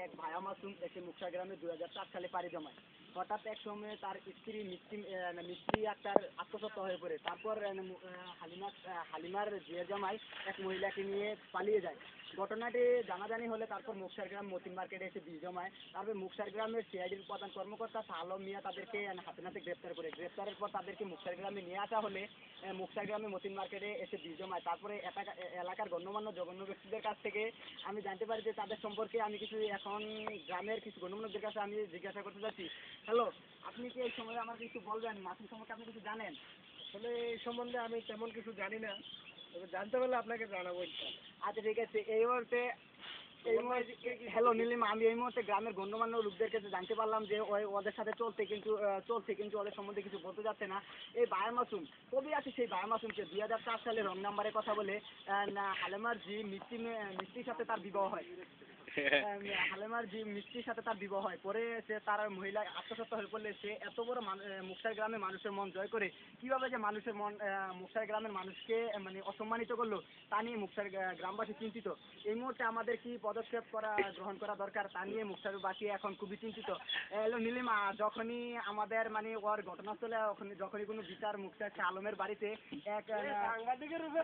এক ভায়া মাসুম এসে মুকসা গ্রামে 2004 সালে পাড়ি জমায়। হঠাৎ এক সময়ে তার স্ত্রী মিস্ত্রি আক্তার আত্মহত্যা হয়ে পড়ে। তারপর হালিমার জিয়া জামাই এক মহিলাকে নিয়ে পালিয়ে যায়। ঘটনাটি জানাজানি হলে তারপর মুকসার গ্রাম মতিন মার্কেটে এসে ভিড় জমায়। তারপর মুকসার গ্রামের সিআইডির প্রধান কর্মকর্তা আলম মিয়া তাদেরকে হাতে নাতে গ্রেপ্তার করে। গ্রেপ্তারের পর তাদেরকে মুকসার গ্রামে নিয়ে আসা হলে মুকসার গ্রামে মতিন মার্কেটে এসে ভিড় জমায়। তারপরে এলাকার গণ্যমান্য জঘন্য ব্যক্তিদের কাছ থেকে আমি জানতে পারি যে তাদের সম্পর্কে আমি কিছু এখন গ্রামের কিছু গণ্যমান্যদের কাছে আমি জিজ্ঞাসা করতে চাচ্ছি। হ্যালো, আপনি কি এই সময় আমাকে কিছু বলবেন? মাসুম সম্পর্কে আপনি কিছু জানেন? আসলে এই সম্বন্ধে আমি তেমন কিছু জানি না, তবে জানতে পারলে আপনাকে জানাবো। আচ্ছা ঠিক আছে। হ্যালো নীলিমা, আমি এই মুহূর্তে গ্রামের গণ্যমান্য লোকদের কাছে জানতে পারলাম যে ওদের সাথে চলছে কিন্তু ওদের সম্বন্ধে কিছু বলতে যাচ্ছে না। এই বায়া মাসুম কবি আছে, সেই বায়া মাসুমকে 2004 সালে রং নাম্বারে কথা বলে হালেমার জি মিষ্টির সাথে তার বিবাহ হয়। মিষ্টির সাথে তার বিবাহ হয়। পরে সে তার মহিলা আত্মহত্যা হয়ে পড়লে সে এত বড় মুকসার গ্রামের মানুষের মন জয় করে কিভাবে যে মানুষের মন মুকসার গ্রামের মানুষকে মানে অসম্মানিত করলো তা নিয়ে মুকসার গ্রামবাসী চিন্তিত। এই মুহূর্তে আমাদের কি পদক্ষেপ গ্রহণ করা দরকার তা নিয়ে মুকসারবাসী এখন খুবই চিন্তিত। হ্যালো নীলিমা, যখনই আমাদের মানে ওর ঘটনাস্থলে যখনই কোনো বিচার মুকসার আলমের বাড়িতে এক সাংবাদিকের রূপে